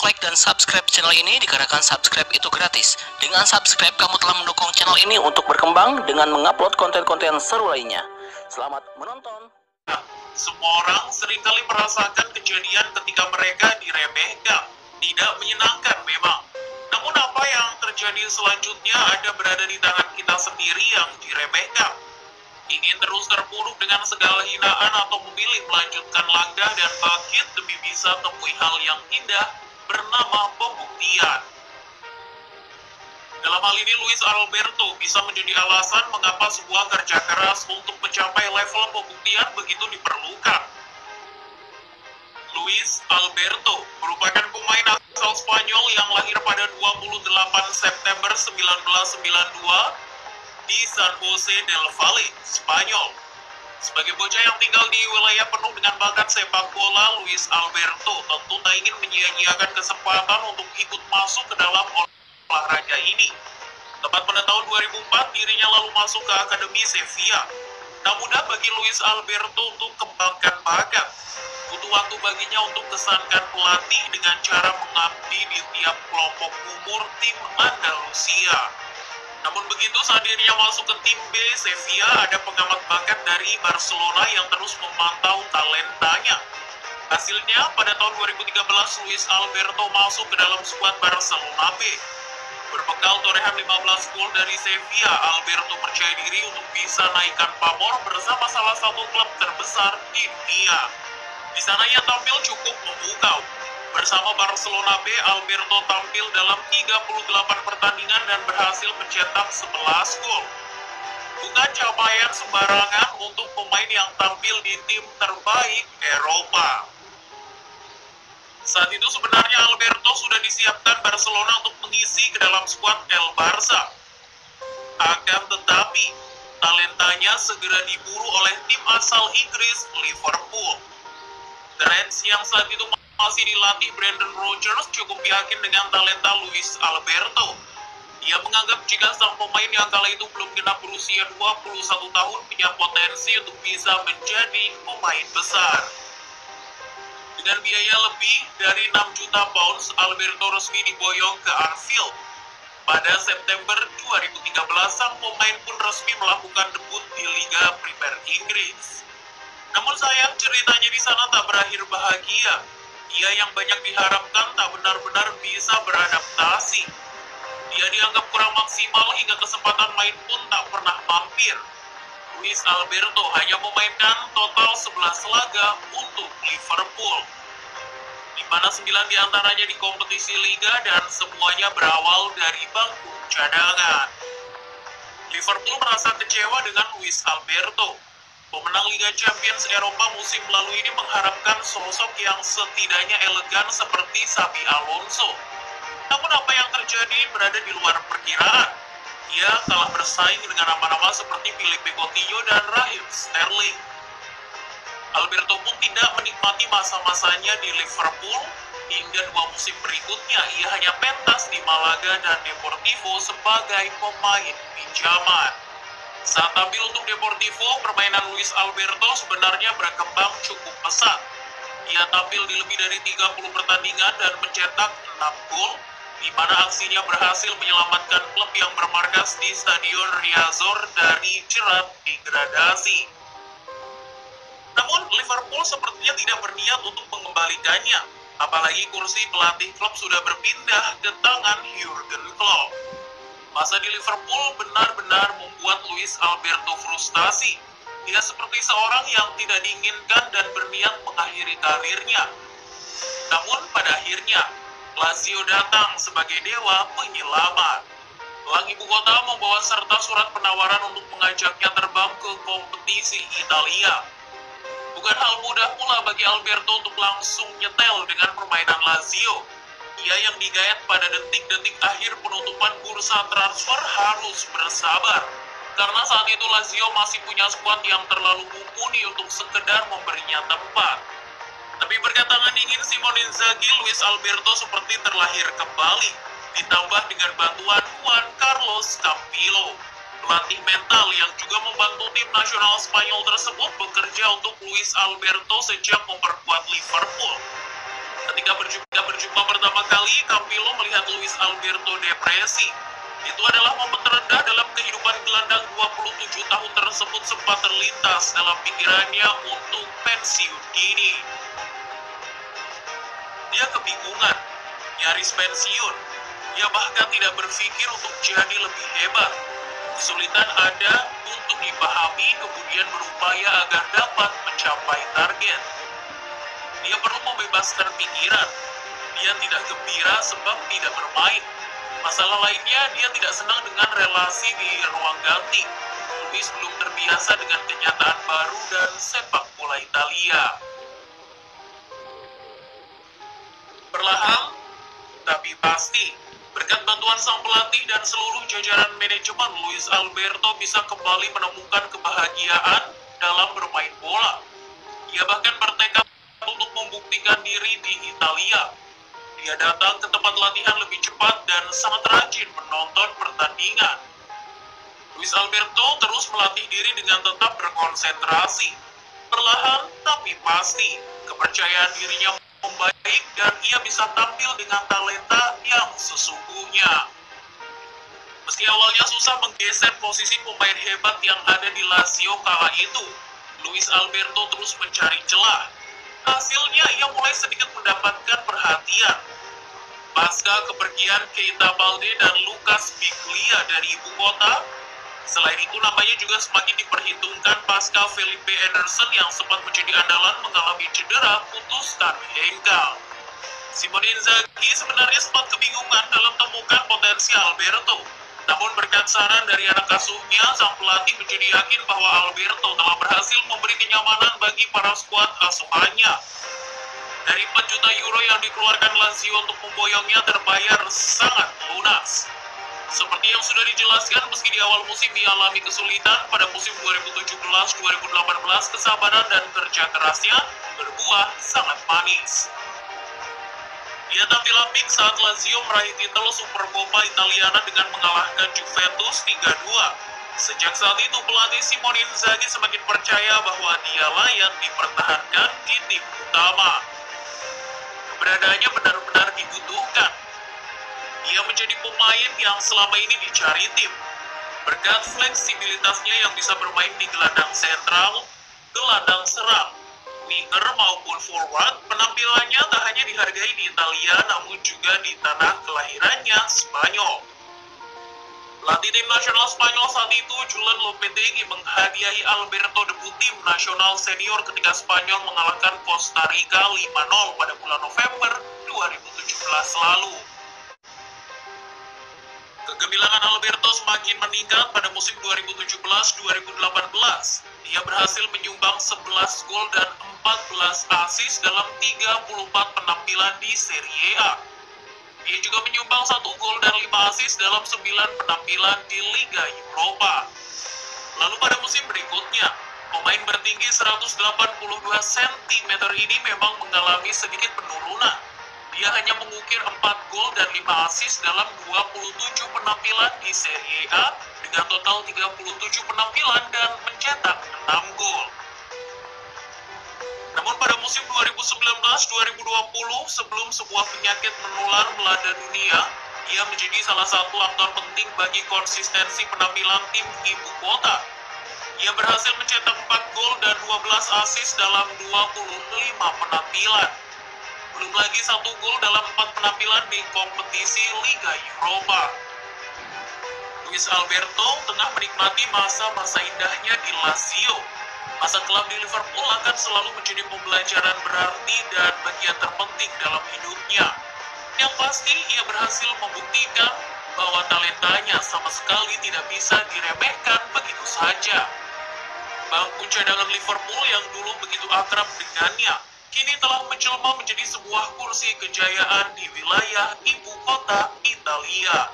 like dan subscribe channel ini dikarenakan subscribe itu gratis. Dengan subscribe, kamu telah mendukung channel ini untuk berkembang dengan mengupload konten-konten seru lainnya. Selamat menonton. Semua orang seringkali merasakan kejadian ketika mereka diremehkan. Tidak menyenangkan memang. Namun apa yang terjadi selanjutnya ada berada di tangan kita sendiri yang diremehkan. Ingin terus terpuruk dengan segala hinaan atau memilih melanjutkan langkah dan bangkit demi bisa temui hal yang indah bernama pembuktian. Dalam hal ini Luis Alberto bisa menjadi alasan mengapa sebuah kerja keras untuk mencapai level pembuktian begitu diperlukan. Luis Alberto merupakan pemain asal Spanyol yang lahir pada 28 September 1992 di San Jose del Valle, Spanyol. Sebagai bocah yang tinggal di wilayah penuh dengan bakat sepak bola, Luis Alberto tentu tak ingin menyia-nyiakan kesempatan untuk ikut masuk ke dalam olahraga ini. Tepat pada tahun 2004, dirinya lalu masuk ke Akademi Sevilla. Tak mudah bagi Luis Alberto untuk kembangkan bakat. Butuh waktu baginya untuk kesankan pelatih dengan cara mengabdi di tiap kelompok umur tim Andalusia. Namun begitu saat dirinya masuk ke tim B Sevilla, ada pengamat bakat dari Barcelona yang terus memantau talentanya. Hasilnya, pada tahun 2013, Luis Alberto masuk ke dalam skuad Barcelona B. Berbekal torehan 15 gol dari Sevilla, Alberto percaya diri untuk bisa naikkan pamor bersama salah satu klub terbesar di dunia. Di sana ia tampil cukup memukau. Bersama Barcelona B, Alberto tampil dalam 38 pertandingan dan berhasil mencetak 11 gol. Bukan capaian sembarangan untuk pemain yang tampil di tim terbaik Eropa. Saat itu sebenarnya Alberto sudah disiapkan Barcelona untuk mengisi ke dalam skuad El Barça. Akan tetapi, talentanya segera diburu oleh tim asal Inggris, Liverpool. The Reds yang saat itu masih dilatih Brendan Rodgers cukup yakin dengan talenta Luis Alberto. Dia menganggap jika sang pemain yang kala itu belum genap berusia 21 tahun punya potensi untuk bisa menjadi pemain besar. Dengan biaya lebih dari 6 juta pounds, Alberto resmi diboyong ke Anfield. Pada September 2013, sang pemain pun resmi melakukan debut di Liga Primer Inggris. Namun sayang, ceritanya di sana tak berakhir bahagia. Dia yang banyak diharapkan tak benar-benar bisa beradaptasi. Dia dianggap kurang maksimal hingga kesempatan main pun tak pernah mampir. Luis Alberto hanya memainkan total 11 laga untuk Liverpool, di mana 9 diantaranya di kompetisi Liga dan semuanya berawal dari bangku cadangan. Liverpool merasa kecewa dengan Luis Alberto. Pemenang Liga Champions Eropa musim lalu ini mengharapkan sosok yang setidaknya elegan seperti Xabi Alonso. Namun apa yang terjadi berada di luar perkiraan. Ia kalah bersaing dengan nama-nama seperti Philippe Coutinho dan Raheem Sterling. Alberto pun tidak menikmati masa-masanya di Liverpool. Hingga 2 musim berikutnya ia hanya pentas di Malaga dan Deportivo sebagai pemain pinjaman. Saat tampil untuk Deportivo, permainan Luis Alberto sebenarnya berkembang cukup pesat. Ia tampil di lebih dari 30 pertandingan dan mencetak 6 gol, di mana aksinya berhasil menyelamatkan klub yang bermarkas di Stadion Riazor dari jerat degradasi. Namun, Liverpool sepertinya tidak berniat untuk mengembalikannya, apalagi kursi pelatih klub sudah berpindah ke tangan Jurgen Klopp. Masa di Liverpool benar-benar membuat Luis Alberto frustasi. Dia seperti seorang yang tidak diinginkan dan berniat mengakhiri karirnya. Namun pada akhirnya, Lazio datang sebagai dewa penyelamat. Lang ibu kota membawa serta surat penawaran untuk mengajaknya terbang ke kompetisi Italia. Bukan hal mudah pula bagi Alberto untuk langsung nyetel dengan permainan Lazio. Ia yang digayat pada detik-detik akhir penutupan bursa transfer harus bersabar. Karena saat itu Lazio masih punya skuad yang terlalu mumpuni untuk sekedar memberinya tempat. Tapi berkat tangan dingin Simone Inzaghi, Luis Alberto seperti terlahir kembali. Ditambah dengan bantuan Juan Carlos Campillo, pelatih mental yang juga membantu tim nasional Spanyol tersebut bekerja untuk Luis Alberto sejak memperkuat Liverpool. Ketika berjumpa pertama kali, Campillo melihat Luis Alberto depresi. Itu adalah momen terendah dalam kehidupan gelandang 27 tahun tersebut sempat terlintas dalam pikirannya untuk pensiun dini. Dia kebingungan, nyaris pensiun. Dia bahkan tidak berpikir untuk jadi lebih hebat. Kesulitan ada untuk dipahami, kemudian berupaya agar dapat mencapai target. Dia perlu membebaskan pikiran. Dia tidak gembira sebab tidak bermain. Masalah lainnya, dia tidak senang dengan relasi di ruang ganti. Luis belum terbiasa dengan kenyataan baru dan sepak bola Italia. Perlahan, tapi pasti, berkat bantuan sang pelatih dan seluruh jajaran manajemen, Luis Alberto bisa kembali menemukan kebahagiaan dalam bermain bola. Ia bahkan bertekad untuk membuktikan diri di Italia. Dia datang ke tempat latihan lebih cepat dan sangat rajin menonton pertandingan. Luis Alberto terus melatih diri dengan tetap berkonsentrasi. Perlahan tapi pasti, kepercayaan dirinya membaik dan ia bisa tampil dengan talenta yang sesungguhnya. Meski awalnya susah menggeser posisi pemain hebat yang ada di Lazio kala itu, Luis Alberto terus mencari celah. Hasilnya ia mulai sedikit mendapatkan perhatian. Pasca kepergian Keita Balde dan Lucas Biglia dari ibu kota, selain itu namanya juga semakin diperhitungkan pasca Felipe Anderson yang sempat menjadi andalan mengalami cedera putuskan engkel. Simone Inzaghi sebenarnya sempat kebingungan dalam temukan potensi Alberto. Namun berkat saran dari anak asuhnya, sang pelatih menjadi yakin bahwa Alberto telah berhasil memberi kenyamanan bagi para skuad asuhannya. Dari 4 juta euro yang dikeluarkan Lazio untuk memboyongnya terbayar sangat lunas. Seperti yang sudah dijelaskan, meski di awal musim mengalami kesulitan, pada musim 2017-2018 kesabaran dan kerja kerasnya berbuah sangat manis. Dia tampil apik saat Lazio meraih titel Supercoppa Italiana dengan mengalahkan Juventus 3-2. Sejak saat itu, pelatih Simone Inzaghi semakin percaya bahwa dia layak dipertahankan di tim utama. Keberadaannya benar-benar dibutuhkan. Dia menjadi pemain yang selama ini dicari tim. Berkat fleksibilitasnya yang bisa bermain di gelandang sentral, gelandang serang, winger maupun forward, penampilannya tak hanya dihargai di Italia namun juga di tanah kelahirannya, Spanyol. Pelatih tim nasional Spanyol saat itu, Julen Lopetegui, menghadiahi Alberto debut tim nasional senior ketika Spanyol mengalahkan Costa Rica 5-0 pada bulan November 2017 lalu. Kegemilangan Alberto semakin meningkat pada musim 2017-2018. Dia berhasil menyumbang 11 gol dan 14 assist dalam 34 penampilan di Serie A. Dia juga menyumbang 1 gol dan 5 assist dalam 9 penampilan di Liga Eropa. Lalu pada musim berikutnya, pemain bertinggi 182 cm ini memang mengalami sedikit penurunan. Dia hanya mengukir 4 gol dan 5 assist dalam 27 penampilan di Serie A dengan total 37 penampilan dan mencetak 6 gol. Namun pada musim 2019-2020, sebelum sebuah penyakit menular melanda dunia, ia menjadi salah satu aktor penting bagi konsistensi penampilan tim ibu kota. Ia berhasil mencetak 4 gol dan 12 assist dalam 25 penampilan. Belum lagi 1 gol dalam 4 penampilan di kompetisi Liga Eropa. Luis Alberto tengah menikmati masa-masa indahnya di Lazio. Masa kelab di Liverpool akan selalu menjadi pembelajaran berarti dan bagian terpenting dalam hidupnya. Yang pasti, ia berhasil membuktikan bahwa talentanya sama sekali tidak bisa diremehkan begitu saja. Bangku cadangan Liverpool yang dulu begitu akrab dengannya, kini telah menjelma menjadi sebuah kursi kejayaan di wilayah ibu kota Italia.